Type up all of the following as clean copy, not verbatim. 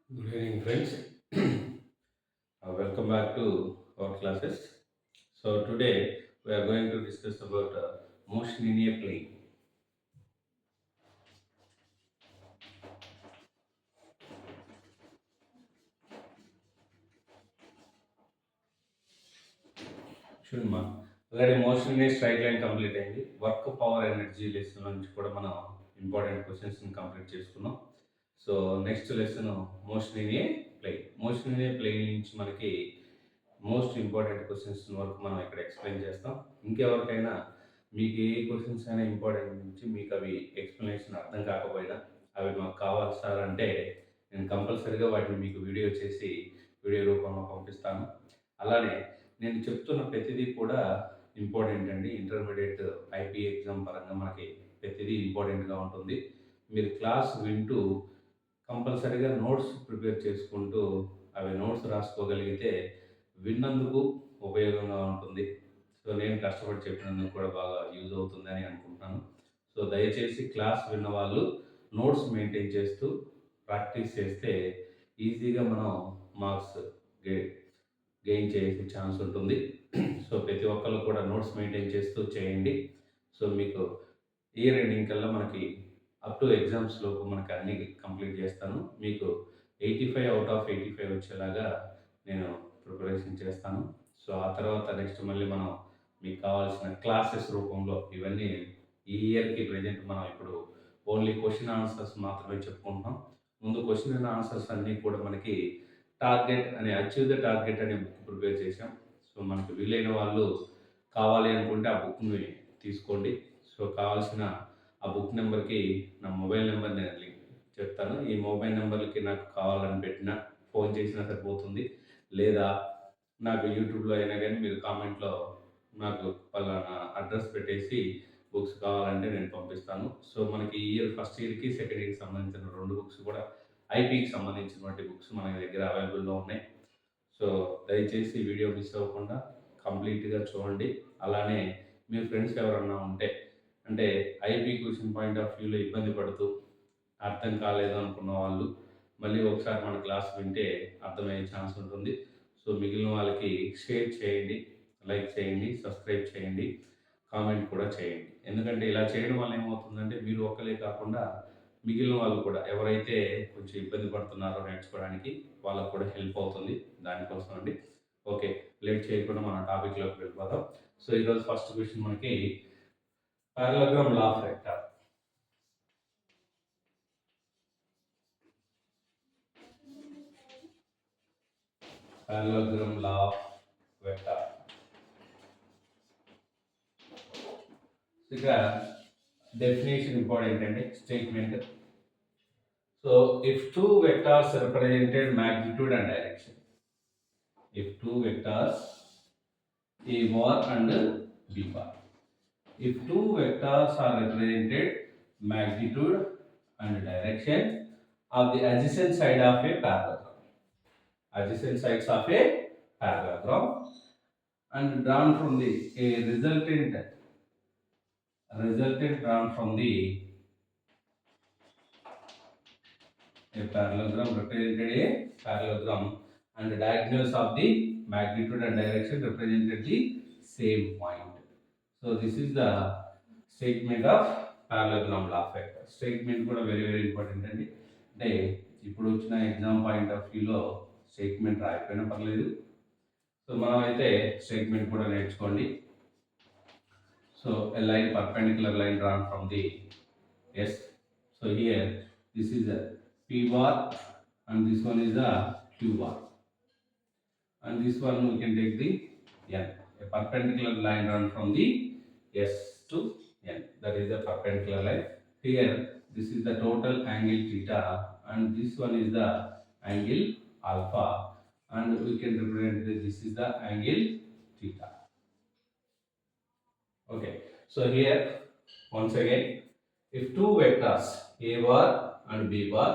Good evening, friends. Welcome back to our classes. So today we are going to discuss about motion in a plane. చూడమ్మా అలాగే motion in a straight line complete అయింది. Work power energy lesson నుంచి కూడా మనం important questions complete చేసుకున్నాం. So next lesson motion in a plane. Motion in a plane నుంచి మనకి most important questions వరకు మనం ఇక్కడ ఎక్స్ప్లెయిన్ చేస్తాం. ఇంకెవరికైనా మీకు ఏ క్వశ్చన్స్ అయినా ఇంపార్టెంట్ నుంచి మీకు అవి ఎక్స్ప్లెనేషన్ అర్థం కాకపోయినా అవి మాకు కావాలి సార్ అంటే నేను కంపల్సరీగా వాటిని మీకు వీడియో చేసి వీడియో రూపంలో పంపిస్తాను. అలానే నేను చెప్తున్న ప్రతిదీ కూడా ఇంపార్టెంట్ అండి. ఇంటర్మీడియట్ ఐపీ ఎగ్జామ్ పరంగా మనకి ప్రతిదీ ఇంపార్టెంట్గా ఉంటుంది. మీరు క్లాస్ వింటూ కంపల్సరీగా నోట్స్ ప్రిపేర్ చేసుకుంటూ అవి నోట్స్ రాసుకోగలిగితే విన్నందుకు ఉపయోగంగా ఉంటుంది. సో నేను కష్టపడి చెప్పినందుకు కూడా బాగా యూజ్ అవుతుందని అనుకుంటున్నాను. సో దయచేసి క్లాస్ విన్న వాళ్ళు నోట్స్ మెయింటైన్ చేస్తూ ప్రాక్టీస్ చేస్తే ఈజీగా మనం మార్క్స్ గెయిన్ చేసే ఛాన్స్ ఉంటుంది. సో ప్రతి ఒక్కళ్ళు కూడా నోట్స్ మెయింటైన్ చేస్తూ చేయండి. సో మీకు ఇయర్ ఎండింగ్ కల్లా మనకి అప్ టు ఎగ్జామ్స్ లోపు మనకి అన్ని కంప్లీట్ చేస్తాను. మీకు 85 అవుట్ ఆఫ్ 85 వచ్చేలాగా నేను ప్రిపరేషన్ చేస్తాను. సో ఆ తర్వాత నెక్స్ట్ మళ్ళీ మనం మీకు కావాల్సిన క్లాసెస్ రూపంలో ఇవన్నీ ఈ ఇయర్కి ప్రజెంట్ మనం ఇప్పుడు ఓన్లీ క్వశ్చన్ ఆన్సర్స్ మాత్రమే చెప్పుకుంటాం. ముందు క్వశ్చన్ అండ్ ఆన్సర్స్ అన్నీ కూడా మనకి టార్గెట్ అనే అచీవ్ ద టార్గెట్ అనే బుక్ ప్రిపేర్ చేశాం. సో మనకు వీలైన వాళ్ళు కావాలి అనుకుంటే ఆ బుక్ని తీసుకోండి. సో కావాల్సిన ఆ బుక్ నెంబర్కి నా మొబైల్ నెంబర్ నేను చెప్తాను. ఈ మొబైల్ నెంబర్కి నాకు కావాలని పెట్టినా ఫోన్ చేసినా సరిపోతుంది. లేదా నాకు యూట్యూబ్లో అయినా కానీ మీరు కామెంట్లో నాకు పలానా అడ్రస్ పెట్టేసి బుక్స్ కావాలంటే నేను పంపిస్తాను. సో మనకి ఈ ఇయర్ ఫస్ట్ ఇయర్కి సెకండ్ ఇయర్కి సంబంధించిన 2 బుక్స్ కూడా ఐపీకి సంబంధించినటువంటి బుక్స్ మన దగ్గర అవైలబుల్లో ఉన్నాయి. సో దయచేసి వీడియో మిస్ అవ్వకుండా కంప్లీట్గా చూడండి. అలానే మీ ఫ్రెండ్స్ ఎవరన్నా ఉంటే అంటే ఐపీ క్వశ్చన్ పాయింట్ ఆఫ్ వ్యూలో ఇబ్బంది పడుతూ అర్థం కాలేదు అనుకున్న వాళ్ళు మళ్ళీ ఒకసారి మన క్లాస్ వింటే అర్థమయ్యే ఛాన్స్ ఉంటుంది. సో మిగిలిన వాళ్ళకి షేర్ చేయండి, లైక్ చేయండి, సబ్స్క్రైబ్ చేయండి, కామెంట్ కూడా చేయండి. ఎందుకంటే ఇలా చేయడం వల్ల ఏమవుతుందంటే మీరు ఒక్కలే కాకుండా మిగిలిన వాళ్ళు కూడా ఎవరైతే కొంచెం ఇబ్బంది పడుతున్నారో నేర్చుకోవడానికి వాళ్ళకు కూడా హెల్ప్ అవుతుంది. దానికోసం అండి. ఓకే, లేట్ చేయకుండా మన టాపిక్లోకి వెళ్ళిపోదాం. సో ఈరోజు ఫస్ట్ క్వశ్చన్ మనకి parallelogram law of vector. Parallelogram law of vector. ఇక్కడ డెఫినేషన్ ఇంపార్టెంట్ అండి. Statement. So if two vectors represented magnitude and direction, if two vectors a bar and b bar, if two vectors are represented magnitude and direction of the adjacent side of a parallelogram, adjacent sides of a parallelogram, and drawn from the a resultant drawn from the a parallelogram represented a parallelogram, and the diagonals of the magnitude and direction represented the same point. So this is the statement of parallelogram law of vector. Statement కూడా very important అండి. అంటే ఇప్పుడు వచ్చిన exam point of వ్యూలో statement రాయకపోయినా పర్లేదు. So మనం అయితే statement కూడా నేర్చుకోండి. So a line, perpendicular line drawn from the S. So here this is a P bar and this one is a Q bar, and this one we can take the N. A perpendicular line drawn from the S to N. That is the perpendicular line. Here this is the total angle theta, and this one is the angle alpha, and we can represent this is the angle theta. Okay, so here once again, if two vectors a bar and b bar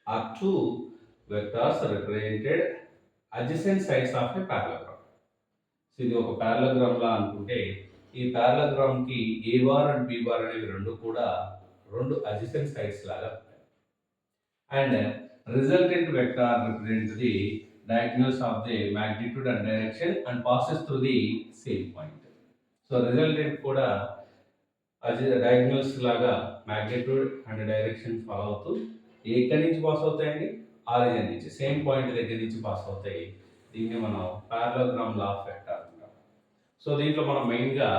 are two vectors represented adjacent sides of a parallelogram. So ఇది ఒక parallelogram లా అనుకుంటే ఈ parallelogram కి ఏ bar and B bar అనేవి రెండు కూడా రెండు adjacent sides లాగా ఉంటాయి. And Resultant vector represents the diagonals of the magnitude and direction and passes through the same point. So resultant కూడా అది డయాగ్నోస్ లాగా మ్యాగ్నిట్యూడ్ అండ్ డైరెక్షన్ ఫాలో అవుతూ ఎక్కడి నుంచి పాస్ అవుతాయండి, ఆరిజిన్ నుంచి సేమ్ పాయింట్ దగ్గర నుంచి పాస్ అవుతాయి. దీన్ని మనం పారలోగ్రామ్ లా ఆఫ్ వెక్టార్ అంటాం. సో దీంట్లో మనం మెయిన్గా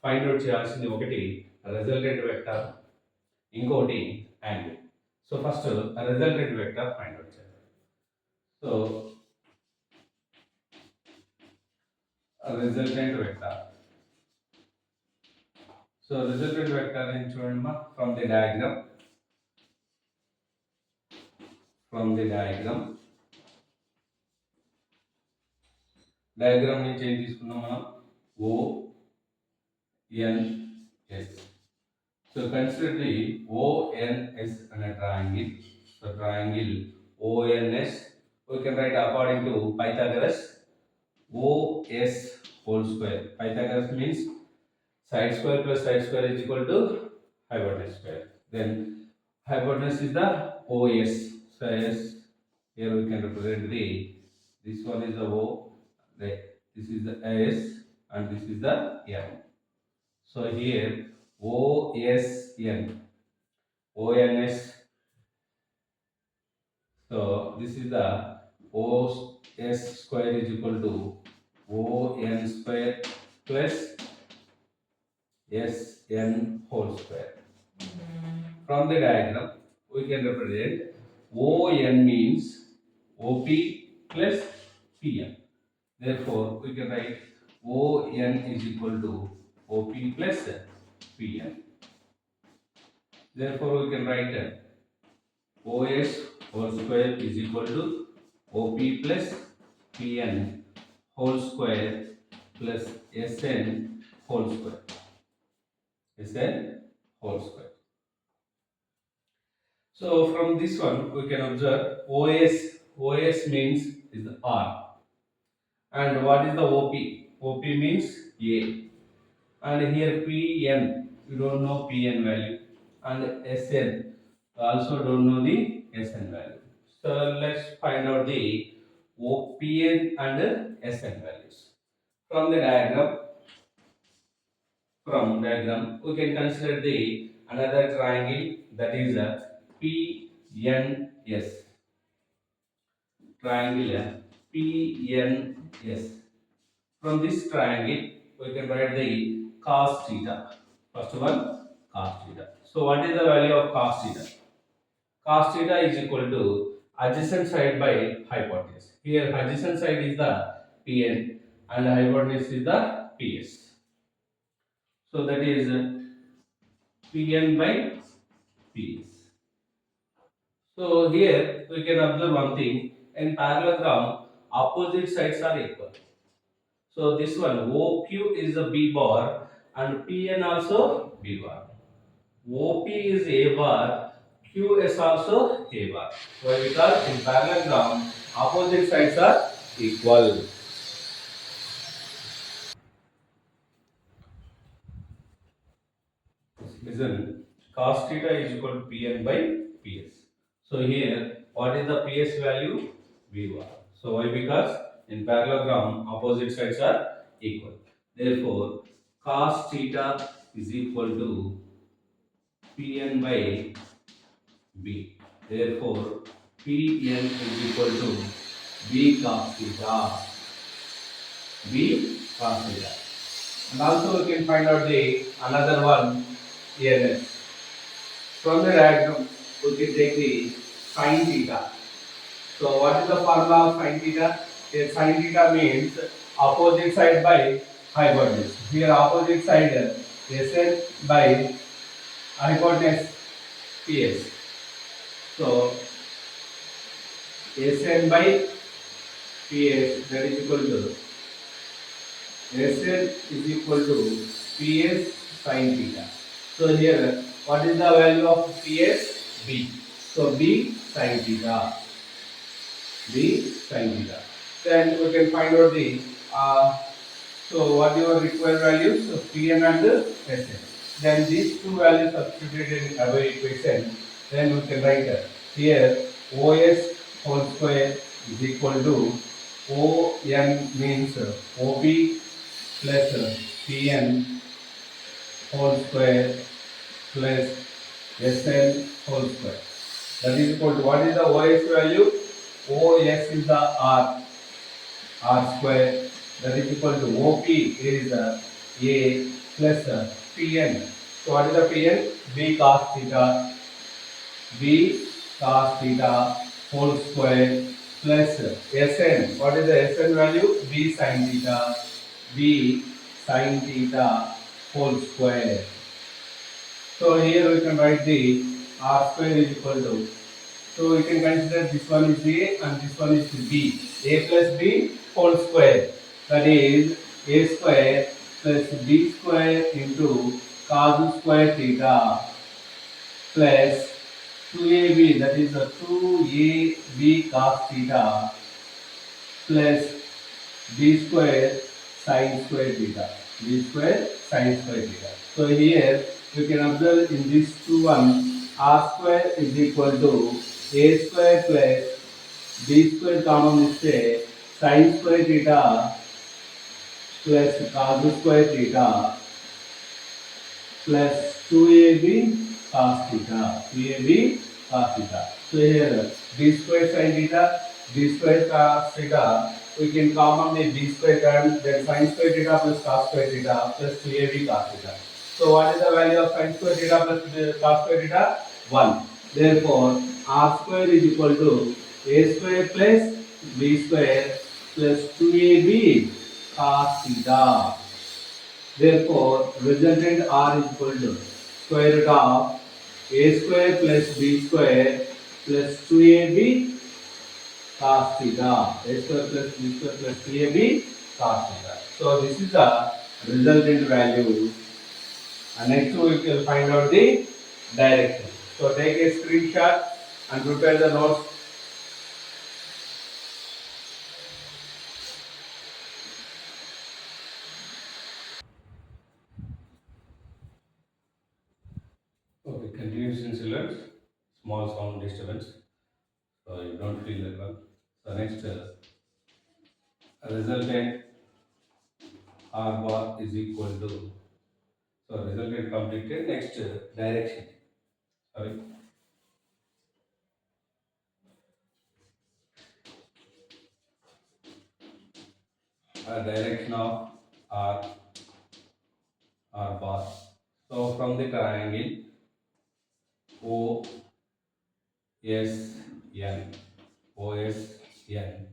ఫైండ్ అవుట్ చేయాల్సింది ఒకటి రిజల్టెంట్ వెక్టార్, ఇంకొకటి angle. So first resultant vector find out చేద్దాం. So resultant vector, so resultant vector అని చూడండి ఫ్రమ్ ది డయాగ్రామ్, డయాగ్రామ్ నుంచి ఏం తీసుకున్నాం మనం, ONS. So consider the ONS and a triangle. So triangle ONS, we can write according to Pythagoras, OS whole square. Pythagoras means side square plus side square is equal to hypotenuse square. Then hypotenuse is the OS. So S, here we can represent the, this one is the O, this is the S, and this is the N. So here ONS. So this is the OS square is equal to ON square plus SN whole square. From the diagram, we can represent ON means OP plus PN. Therefore, we can write ON is equal to OP plus PN. Therefore, we can write OS whole square is equal to OP plus PN whole square plus SN whole square. SN whole square. So from this one we can observe OS means is the R, and what is the OP? OP means A, and here PN, you don't know PN value, and SN also don't know the SN value. So let's find out the OPN and SN values. From diagram, we can consider the another triangle, that is a PNS. Triangle PNS. From this triangle, we can write the cos theta. First one, cos theta. So what is the value of cos theta? Cos theta is equal to adjacent side by hypotenuse. Here adjacent side is the PN and hypotenuse is the PS. So that is PN by PS. So here we can observe one thing, in parallelogram opposite sides are equal. So this one OQ is the B bar and PN also B bar. OP is A bar, QS also A bar. Why? Because in parallelogram opposite sides are equal. Listen, cos theta is equal to PN by PS. So here, what is the PS value? V bar. So why? Because in parallelogram opposite sides are equal. Therefore, cos theta is equal to PN by B. Therefore, PN is equal to B cos theta. B cos theta. And also we can find out the another one, ENS. From the diagram, we can take the sin theta. So what is the formula of sin theta? Here sin theta means opposite side by hypotenuse. Here opposite side SN by hypotenuse PS. So SN by PS, that is equal to SN is equal to PS sin theta. So here what is the value of PS? B. So B sin theta. B sin theta. Then we can find out the so what your required values? So PN and SN. Then these two values substituted in above equation. Then we can write here OS whole square is equal to ON means OP plus PN whole square plus SN whole square. That is equal to, what is the OS value? OS is the R square. That is equal to OP is A plus PN. So what is the PN? B cos theta. B cos theta whole square plus Sn. What is the Sn value? B sin theta. B sin theta whole square. So here we can write the R square is equal to. So we can consider this one is A and this one is B. A plus B whole square. That is A square plus B square into cos square theta plus 2AB, that is a 2AB cos theta plus B square sin square theta. B square sin square theta. So here you can observe in this two one, R square is equal to A square plus B square common mistake sin square theta plus cos square theta plus 2AB cos theta. 2AB cos theta. So here b square sin theta, b square cos theta, we can common the b square term, then sin square theta plus cos square theta plus 2AB cos theta. So what is the value of sin square theta plus cos square theta? 1. Therefore, r square is equal to a square plus b square plus 2AB cos theta. Therefore, resultant R is equal to square root of a square plus b square plus 2ab cos theta. A square plus b square plus 3ab cos theta. So this is the resultant value. And next we will find out the direction. So take a screenshot and prepare the notes. Okay, continuous insults, small sound disturbance. So you don't feel that one. So next, resultant R bar is equal to, so resultant completed. Next, direction. Sorry, direction of R bar. So from the triangle O S N, O S N.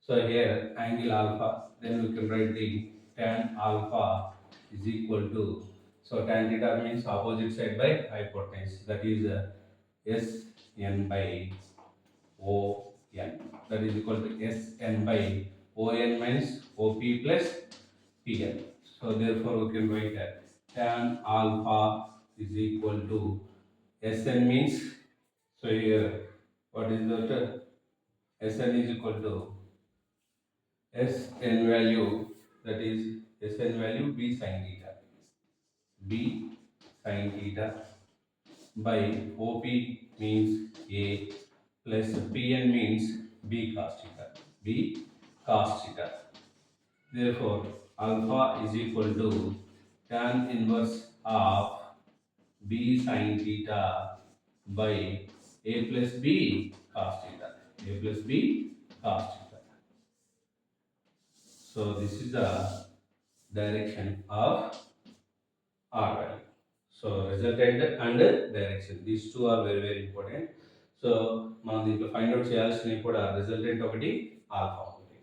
So here angle alpha. Then we can write the tan alpha is equal to, so tan theta means opposite side by hypotenuse. That is S n by O n. That is equal to S n by O n minus O p plus P n. So therefore we can write that tan alpha is equal to S n means, so here what is that? S n is equal to S n value, that is S n value B sin theta. B sin theta by OP means A plus Pn means B cos theta. B cos theta. Therefore, alpha is equal to tan inverse of B sin theta by A plus B cos theta. A plus B cos theta. So this is the direction of R value. So resultant and direction. These two are very very important. So మనం దీంట్లో find out చేయాల్సినవి కూడా resultant ఒకటి alpha ఒకటి.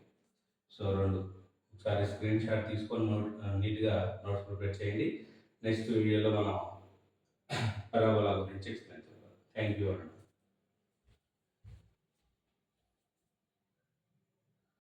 So రెండు ఒకసారి screen shot తీసుకొని నీట్గా నోట్స్ ప్రిపేర్ చేయండి. నెక్స్ట్ వీడియోలో మనం పరాబోలా గురించి ఎక్స్ప్లెయిన్ చేద్దాం. Thank you.